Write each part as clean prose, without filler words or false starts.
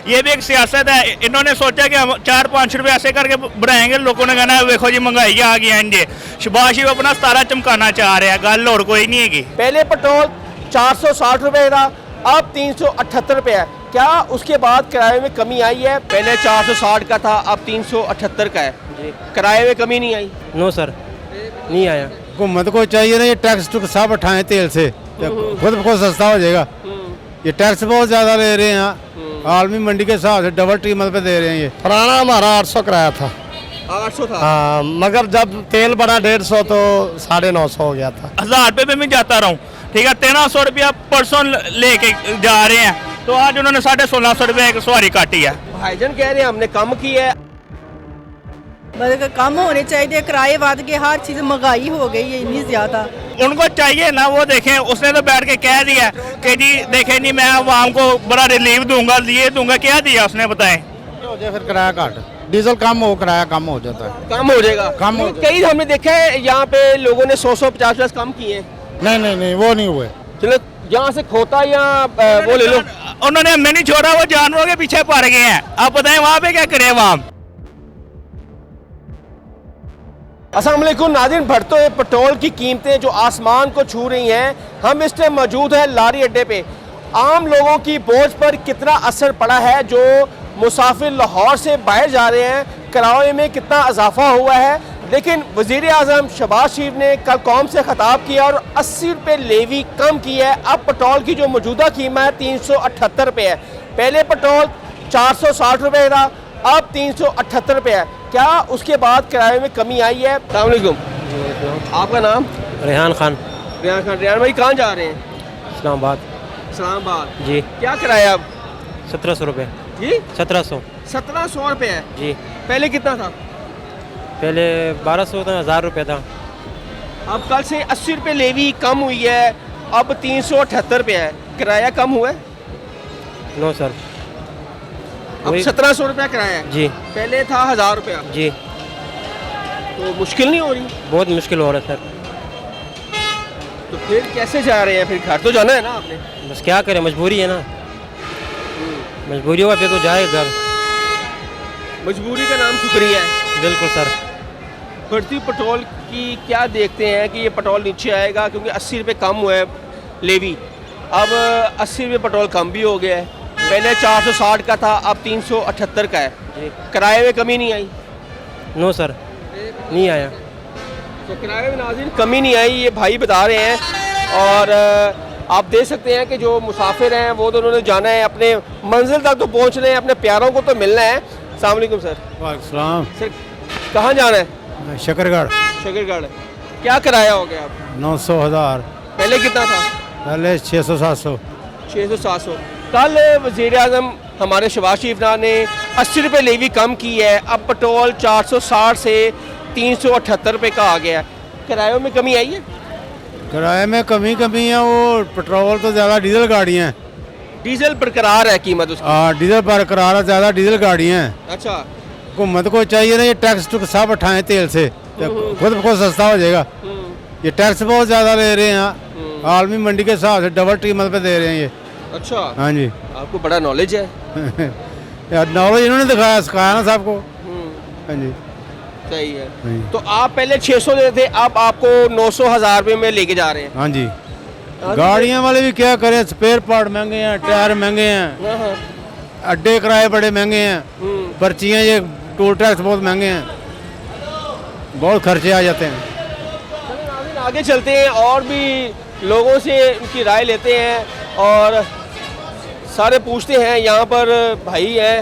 ये भी एक सियासत है। इन्होंने सोचा कि हम 4-5 रुपये ऐसे करके बढ़ाएंगे, लोगों ने कहना देखो जी महंगाई आ गई है। जी शबाश ही अपना सतारा चमकाना चाह रहे हैं, गल और कोई नहीं है। पहले पेट्रोल 460 रुपये था, अब 378 रुपये है। क्या उसके बाद किराए में कमी आई है? पहले 460 का था, अब 378 का है। किराए में कमी नहीं आई? नो सर, नहीं आया। हुकूमत को चाहिए ना ये टैक्स टुक्स सब उठाएं तेल से, खुद को सस्ता हो जाएगा। ये टैक्स बहुत ज़्यादा ले रहे हैं, आलमी मंडी के हिसाब से डबल कीमत पे दे रहे हैं। ये पुराना हमारा 800 किराया था। 800 था? हाँ, मगर जब तेल बढ़ा 150 तो 950 हो गया था। 1000 रुपये में मैं जाता रहा हूँ, ठीक है। 1300 रुपया परसों लेके जा रहे हैं, तो आज उन्होंने 1650 रुपये एक सवारी काटी है। भाईजान कह रहे हैं हमने कम की है। मतलब कम होने चाहिए, किराए बढ़ गए, हर चीज़ महंगाई हो गई है इतनी ज़्यादा। उनको चाहिए ना, वो देखें, उसने तो बैठ के कह दिया कि जी देखें जी मैं आवाम को बड़ा रिलीफ दूंगा, ये दूंगा। क्या दिया उसने, बताएं? हो जाए फिर किराया घट, डीजल कम हो, किराया कम हो जाता है। कम हो जाएगा? कम हो कई हमने देखा है यहाँ पे लोगों ने 100-150 कम किए हैं। नहीं वो नहीं हुए। चलो यहाँ से खोता या वो ले लो। उन्होंने हमें नहीं छोड़ा, वो जानवरों के पीछे पड़ गए हैं। आप बताएं वहाँ पे क्या करे आवाम। अस्सलाम वालेकुम नाज़रीन, बढ़ते हुए पेट्रोल की कीमतें जो आसमान को छू रही हैं। हम इस टाइम मौजूद हैं लारी अड्डे पे। आम लोगों की बोझ पर कितना असर पड़ा है, जो मुसाफिर लाहौर से बाहर जा रहे हैं, किराए में कितना इजाफा हुआ है। लेकिन वज़ीर आज़म शहबाज शरीफ ने कल कौम से ख़िताब किया और 80 रुपये लेवी कम की है। अब पेट्रोल की जो मौजूदा कीमत है 378 रुपये है। पहले पेट्रोल 460 रुपये था, अब 378 रुपये है। क्या उसके बाद किराए में कमी आई है? अस्सलाम वालेकुम, आपका नाम? रेहान खान। रेहान खान। रेहान भाई कहाँ जा रहे हैं? इस्लामाबाद। इस्लामाबाद जी। क्या किराया अब? 1700 रुपये। जी 1700। 1700 रुपये है जी। पहले कितना था? पहले 1200 था, 1000 रुपये था। अब कल से 80 रुपये लेवी कम हुई है, अब 378 रुपये है। किराया कम हुआ है? No sir. अब 1700 रुपया किराया है। जी। पहले था 1000 रुपया। जी। तो मुश्किल नहीं हो रही? बहुत मुश्किल हो रहा है सर। तो फिर कैसे जा रहे हैं? फिर घर तो जाना है ना आपने? बस क्या करें, मजबूरी है ना। मजबूरी होगा फिर तो जाए घर। मजबूरी का नाम शुक्रिया है। बिल्कुल सर। बढ़ती पेट्रोल की क्या देखते हैं कि ये पेट्रोल नीचे आएगा, क्योंकि 80 रुपये कम हुआ है लेवी। अब 80 रुपये पेट्रोल कम भी हो गया है। पहले 460 का था, अब 378 का है। किराए में कमी नहीं आई? नो सर, नहीं आया। तो किराए में नाज़रीन कमी नहीं आई, ये भाई बता रहे हैं। और आप देख सकते हैं कि जो मुसाफिर हैं वो तो उन्होंने जाना है, अपने मंजिल तक तो पहुंच रहे हैं, अपने प्यारों को तो मिलना है। अस्सलाम वालेकुम सर। वालेकुम सर कहाँ जाना है? सलाम। शकरगढ़। शकरगढ़। क्या किराया हो गया आप? 900 1000। पहले कितना था? पहले 600 700। 600-700। कल वज़ीर आज़म हमारे शहबाज शरीफ ने 80 रुपये लेवी कम की है। अब पेट्रोल 460 से 378 रुपये का आ गया है। किरायों में कमी आई है? किराए में कमी है, वो पेट्रोल तो ज़्यादा, डीजल गाड़ियाँ हैं। डीजल बरकरार है कीमत उसकी? डीजल बरकरार है, ज़्यादा डीजल गाड़ियाँ हैं। अच्छा। हुकूमत को चाहिए ना ये टैक्स टुक्स सब उठाएं तेल से, खुद को सस्ता हो जाएगा। ये टैक्स बहुत ज़्यादा ले रहे हैं, आलमी मंडी के हिसाब से डबल कीमत पे दे रहे हैं ये। अच्छा। हाँ जी। आपको बड़ा नॉलेज है। यार नॉलेज इन्होंने दिखाया, सिखाया ना सबको। हाँ जी। सही है। तो आप पहले 600 देते थे, अब आपको 900 1000 रुपये में लेके जा रहे हैं। हाँ जी। गाड़ियाँ वाले भी क्या करें, स्पेयर पार्ट महंगे हैं, टायर महंगे हैं, अड्डे किराए बड़े महंगे हैं, पर्चियाँ ये टोल टैक्स बहुत महंगे हैं, बहुत खर्चे आ जाते हैं। आगे चलते हैं और भी लोगों से उनकी राय लेते हैं और सारे पूछते हैं। यहाँ पर भाई हैं,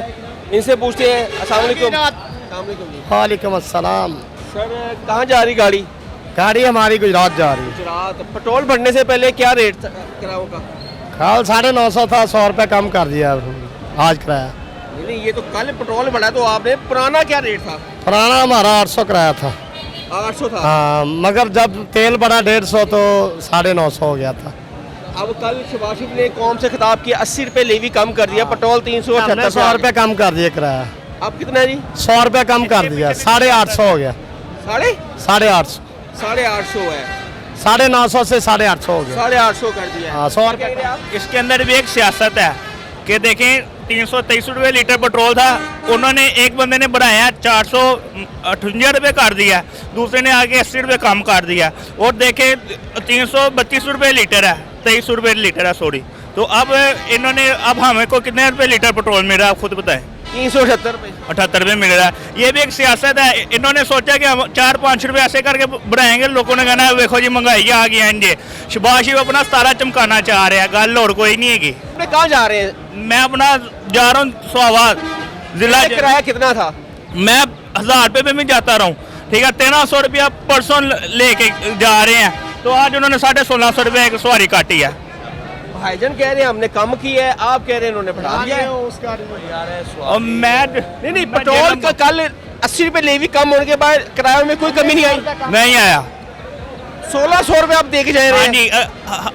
इनसे पूछते हैं। अस्सलाम वालेकुम। वालेकुम अस्सलाम। सर कहाँ जा रही गाड़ी? गाड़ी हमारी गुजरात जा रही है। गुजरात। पेट्रोल भरने से पहले क्या रेट था किरायों का? कल 950 था, 100 रुपये कम कर दिया आज किराया। नहीं, ये तो कल पेट्रोल बढ़ा, तो आपने पुराना क्या रेट था? पुराना हमारा 800 किराया था। 800 था? हाँ, मगर जब तेल बढ़ा 150 तो 950 हो गया था। अब कल शहबाज शरीफ ने कौम से खिताब किया, 80 रुपये लेवी कम कर दिया, पेट्रोल 378 100 रुपये कम कर दिया किराया। अब कितना है जी? 100 रुपये कम कर दिया, 850 हो गया। 850 850 है। 950 से 850 हो गया। 850 कर दिया। हाँ, 100 रुपये। इसके अंदर भी एक सियासत है कि देखें 323 रुपये लीटर पेट्रोल था, उन्होंने एक बंदे ने बढ़ाया 458 रुपये कर दिया, दूसरे ने आगे 80 रुपये कम कर दिया, और देखे 332 रुपये लीटर है, 23 रुपये लीटर है सॉरी। तो अब इन्होंने अब हमें को कितने रुपये लीटर पेट्रोल मिल रहा है आप खुद बताएं। 378 रुपये 78 रुपये मिल रहा है। ये भी एक सियासत है, इन्होंने सोचा कि हम 4-5 रुपये ऐसे करके बढ़ाएंगे, लोगों ने कहना है देखो जी महंगाई आ गई है जी। शबाश ही अपना तारा चमकाना चाह रहे हैं, गल और कोई नहीं हैगी। अपने कहाँ जा रहे हैं? मैं अपना जा रहा हूँ स्वाबाद जिला। किराया कितना था? मैं 1000 रुपये में भी जाता रहा हूँ, ठीक है। 1300 रुपया परसों लेके जा रहे हैं, तो आज उन्होंने 1650 रुपये एक सवारी काटी है। भाईजान कह रहे हैं हमने कम की है, आप कह रहे हैं उन्होंने बढ़ा दिया है। और मैं नहीं पेट्रोल का कल 80 रुपये लेवी कम होने के बाद किराए में कोई कमी नहीं आई। नहीं आया। 1600 रुपये आप दे के जा रहे हाँ हैं। जी,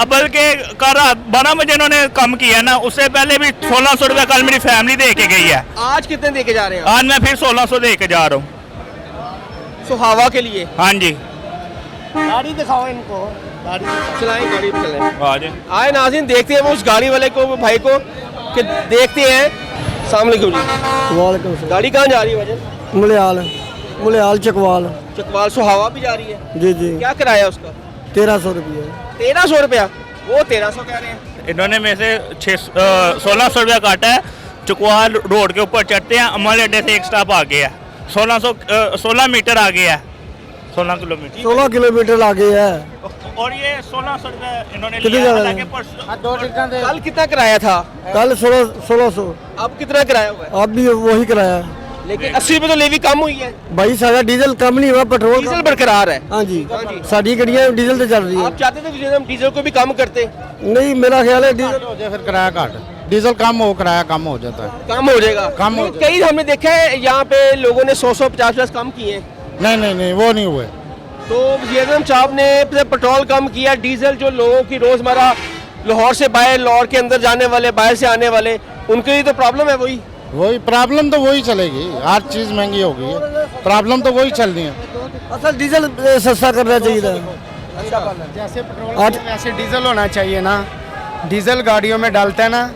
बल्कि कल 12 बजे इन्होंने कम किया ना, उससे पहले भी 1600 रुपये कल मेरी फैमिली दे के गई है। आज कितने दे के जा रहे हैं? आज मैं फिर 1600 दे के जा रहा हूँ सुहावा के लिए। हाँ जी, गाड़ी दिखाओ इनको, गाड़ी चलाएं, गाड़ी पे चलें। हाँ आए नाज़रीन, देखते हैं वो उस गाड़ी वाले को, वो भाई को, कि देखते हैं। अस्सलाम वालेकुम जी। वालेकुम सलाम। गाड़ी कहाँ जा रही है भाईजान? मुलियाल चकवाल। चकवाल सुहावा भी जा रही है। जी जी। क्या किराया है उसका? 1300 रुपये। 1300 रुपया, वो 1300 कह रहे हैं। इन्होंने में से 1600 रुपया काटा है। चकवाल रोड के ऊपर चढ़ते हैं, अमल अड्डे से एक स्टॉप आगे है, 16 मीटर आगे है, 16 किलोमीटर। 16 किलोमीटर आगे है। और ये 1600 रुपये इन्होंने कितने लिया। जा रहे हालांकि हैं? परसों कल कितना किराया था? कल 1600। अब कितना किराया हुआ है? अब भी वही कराया। लेकिन 80 रुपये तो लेवी कम हुई है। भाई सारा डीजल कम नहीं हुआ, पेट्रोल डीजल बरकरार है। हाँ जी, हाँ जी। सारी गाड़ियाँ डीजल से चल रही है। आप चाहते थे कि हम डीजल को भी कम करते? नहीं, मेरा ख्याल है डीजल हो जाए फिर किराया घट, डीजल कम हो किराया कम हो जाता है। कम हो जाएगा। कम हो नहीं, कई हमने देखा है यहाँ पे लोगों ने 100-150 कम किए हैं। नहीं वो नहीं हुए। तो वज़ीर आज़म साहब ने पेट्रोल कम किया, डीजल जो लोगों की रोज़मर्रा लाहौर से बाहर, लाहौर के अंदर जाने वाले, बाहर से आने वाले, उनके लिए तो प्रॉब्लम है। वही प्रॉब्लम तो वही चलेगी, हर चीज़ महंगी हो गई है, प्रॉब्लम तो वही चल रही है। असल डीजल सस्ता करना चाहिए था। जैसे पेट्रोल वैसे डीजल होना चाहिए ना। डीजल गाड़ियों में डालते हैं ना,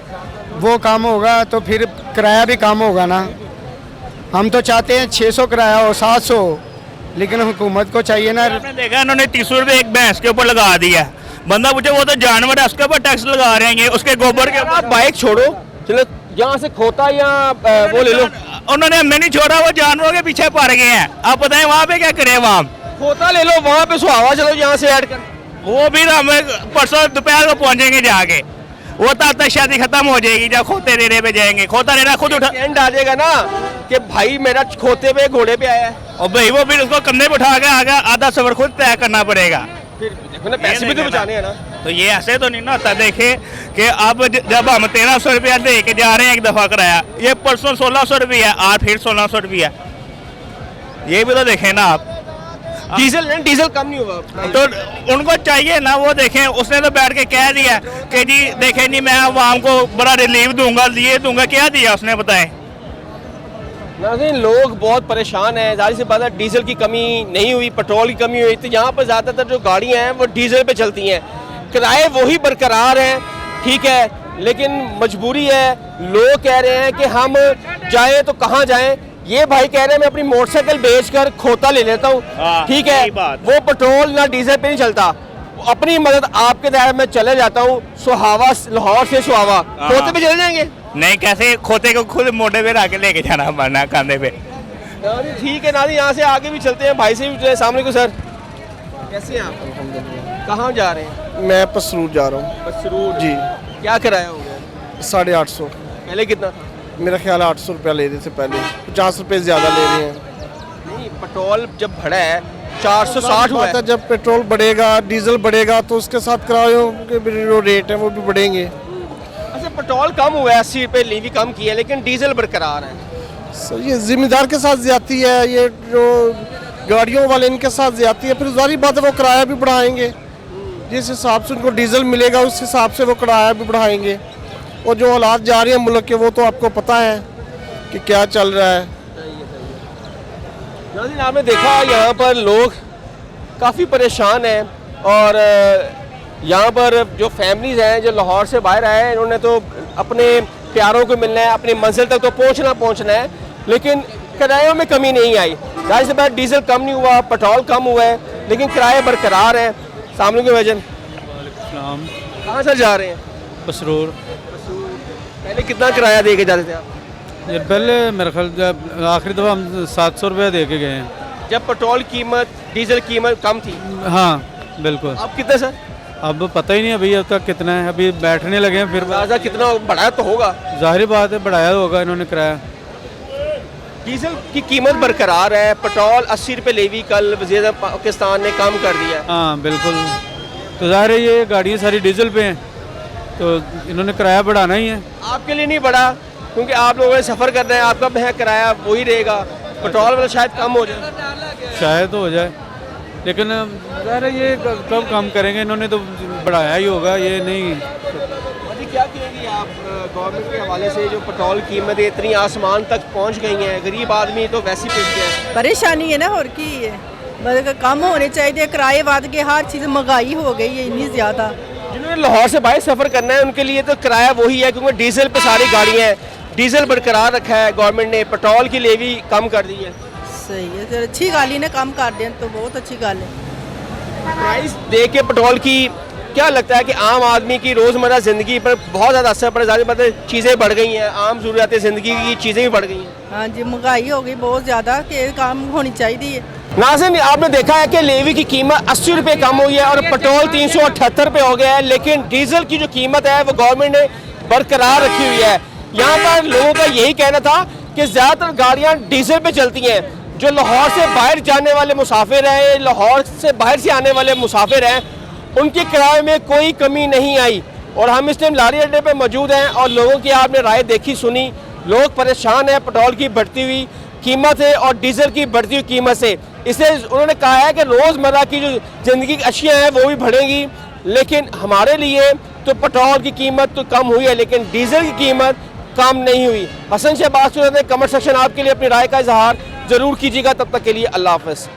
वो कम होगा तो फिर किराया भी कम होगा ना। हम तो चाहते हैं 600 किराया हो, 700, लेकिन हुकूमत को चाहिए ना। आपने देखा इन्होंने 30 रुपये एक भैंस के ऊपर लगा दिया। बंदा पूछे वो तो जानवर है, उसके ऊपर टैक्स लगा रहे हैं, उसके गोबर के आप बाइक छोड़ो, चलो यहाँ से खोता या वो ले लो। उन्होंने हमें नहीं छोड़ा, वो जानवरों के पीछे पड़ गए हैं। आप बताएं वहाँ पे क्या करें? वहाँ खोता ले लो, वहाँ पे सुहावा चलो, यहाँ से ऐड कर। वो भी ना हमें परसों दोपहर को पहुँचेंगे जाके, वो तब तक शादी खत्म हो जाएगी जब खोते रेड़े पे जाएंगे। खोता रेड़ा खुद उठा एंड आ जाएगा ना कि भाई मेरा खोते पे घोड़े पे आया है, और भाई वो फिर उसको कंधे पे उठा के आगे आधा सफर खुद तय करना पड़ेगा। फिर देखो ना, पैसे भी तो बचाने हैं ना। तो ये ऐसे तो नहीं ना होता। देखे कि अब जब हम 1300 रुपया दे के जा रहे हैं एक दफ़ा कराया, ये परसों 1600 रुपया, आज फिर 1600 रुपया, ये भी तो देखें ना आप। डीजल कम नहीं हुआ तो उनको चाहिए ना, वो देखें। उसने तो बैठ के कह दिया कि जी देखें जी मैं आवाम को बड़ा रिलीफ दूंगा, ये दूंगा, क्या दिया उसने बताएं? नाज़रीन, लोग बहुत परेशान हैं। जाहिर सी बात है, डीजल की कमी नहीं हुई, पेट्रोल की कमी हुई, तो यहाँ पर ज़्यादातर जो गाड़ियाँ हैं वो डीजल पे चलती हैं। किराए वही बरकरार हैं, ठीक है, लेकिन मजबूरी है। लोग कह रहे हैं कि हम जाएं तो कहाँ जाएं। ये भाई कह रहे हैं मैं अपनी मोटरसाइकिल बेचकर खोता ले लेता हूँ, ठीक है, वो पेट्रोल ना डीजल पे नहीं चलता। अपनी मदद आपके दायरे में चले जाता हूँ, सुहावा, लाहौर से सुहावा, खोते पे चले जाएंगे? नहीं, कैसे खोते को खुद मोटे पे आके लेके जाना पड़ना कंधे पे। ठीक है नाज़रीन, यहाँ से आगे भी चलते हैं, भाई से भी चले। अस्सलाम वालेकुम सर, कैसे हैं आप? कहाँ जा रहे हैं? मैं पसरूर जा रहा हूँ। बसरूर जी। क्या किराया हो गया? 850। पहले कितना था? मेरा ख्याल है 800 रुपया ले रहे थे पहले, 50 रुपये ज़्यादा ले रहे हैं। नहीं, पेट्रोल जब बढ़ा है 460 हुआ है। जब पेट्रोल बढ़ेगा, डीजल बढ़ेगा, तो उसके साथ किरायों के भी जो रेट है वो भी बढ़ेंगे। अच्छा, पेट्रोल कम हुआ है, 80 रुपये लीवी कम की है, लेकिन डीजल बरकरार है। सर, ये जिम्मेदार के साथ ज्यादती है, ये जो गाड़ियों वाले इनके साथ ज्यादती है। फिर जारी बात है वो किराया भी बढ़ाएंगे, जिस हिसाब से उनको डीजल मिलेगा उस हिसाब से वो किराया भी बढ़ाएंगे। और जो हालात जा रहे हैं मुल्क के, वो तो आपको पता है कि क्या चल रहा है। नाज़रीन, आपने देखा यहाँ पर लोग काफ़ी परेशान हैं, और यहाँ पर जो फैमिलीज़ हैं जो लाहौर से बाहर आए हैं, इन्होंने तो अपने प्यारों को मिलना है, अपनी मंजिल तक तो पहुंचना है, लेकिन किरायों में कमी नहीं आई। जाहिर सी बात डीजल कम नहीं हुआ, पेट्रोल कम हुआ है, लेकिन किराए बरकरार हैं। सामने के वजन कहाँ से जा रहे हैं? मसरूर। पहले कितना किराया दे के जाते थे आप? ये पहले मेरे ख्याल आखिरी दफ़ा हम 700 रुपया दे के गए हैं। जब पेट्रोल कीमत डीजल कीमत कम थी। हाँ बिल्कुल। अब कितने सर? अब पता ही नहीं अभी अब तक कितना है, अभी बैठने लगे हैं फिर अंदाजा कितना बढ़ाया तो होगा? जाहिर बात है बढ़ाया होगा इन्होंने किराया। डीजल की कीमत बरकरार है, पेट्रोल 80 रुपये लेवी कल वज़ीर पाकिस्तान ने कम कर दिया। हाँ बिल्कुल, तो जाहिर है ये गाड़ियाँ सारी डीजल पे हैं तो इन्होंने किराया बढ़ाना ही है। आपके लिए नहीं बढ़ा क्योंकि आप लोगों ने सफ़र करना है, आपका महंगा किराया वही रहेगा, पेट्रोल वाला शायद कम हो जाए। शायद हो जाए, लेकिन ज़ाहिर है ये कब कम करेंगे, इन्होंने तो बढ़ाया ही होगा, ये नहीं। क्या कहेंगी आप गवर्नमेंट के हवाले से जो पेट्रोल कीमतें इतनी आसमान तक पहुंच गई हैं, गरीब आदमी तो वैसे ही पिस गया है। परेशानी है ना, और की है, मतलब कम होने चाहिए, किराए बढ़ गए, हर चीज़ महंगाई हो गई है इतनी ज़्यादा। जिन्होंने लाहौर से बाहर सफ़र करना है उनके लिए तो किराया वही है, क्योंकि डीजल पे सारी गाड़ियाँ हैं, डीजल बरकरार रखा है गवर्नमेंट ने, पेट्रोल की लेवी कम कर दी है। सही है सर, अच्छी गाली ने कम कर दें तो बहुत अच्छी गल है। प्राइस देख के पेट्रोल की क्या लगता है कि आम आदमी की रोज़मर्रा ज़िंदगी पर बहुत ज़्यादा असर पड़ा? ज़्यादा मतलब चीज़ें बढ़ गई हैं, आम ज़रूरियात ज़िंदगी की चीज़ें भी बढ़ गई हैं। हाँ जी, महंगाई हो गई बहुत ज़्यादा, कि काम होनी चाहिए। नाज़रीन, आपने देखा है कि लेवी की कीमत 80 रुपये कम हुई है और पेट्रोल 378 रुपये हो गया है, लेकिन डीजल की जो कीमत है वो गवर्नमेंट ने बरकरार रखी हुई है। यहाँ पर लोगों का यही कहना था कि ज़्यादातर गाड़ियाँ डीजल पे चलती हैं। जो लाहौर से बाहर जाने वाले मुसाफिर हैं, लाहौर से बाहर से आने वाले मुसाफिर हैं, उनके किराए में कोई कमी नहीं आई। और हम इस टाइम लारी अड्डे पे मौजूद हैं और लोगों की आपने राय देखी सुनी। लोग परेशान हैं पेट्रोल की बढ़ती हुई कीमत से और डीजल की बढ़ती हुई कीमत से। इसलिए उन्होंने कहा है कि रोज़मर्रा की जो ज़िंदगी की अशियाँ हैं वो भी बढ़ेंगी, लेकिन हमारे लिए तो पेट्रोल की कीमत तो कम हुई है, लेकिन डीजल की कीमत कम नहीं हुई। हसन शहबाज कमेंट सेक्शन आपके लिए अपनी राय का इजहार ज़रूर कीजिएगा। तब तक के लिए अल्लाह हाफ़िज़।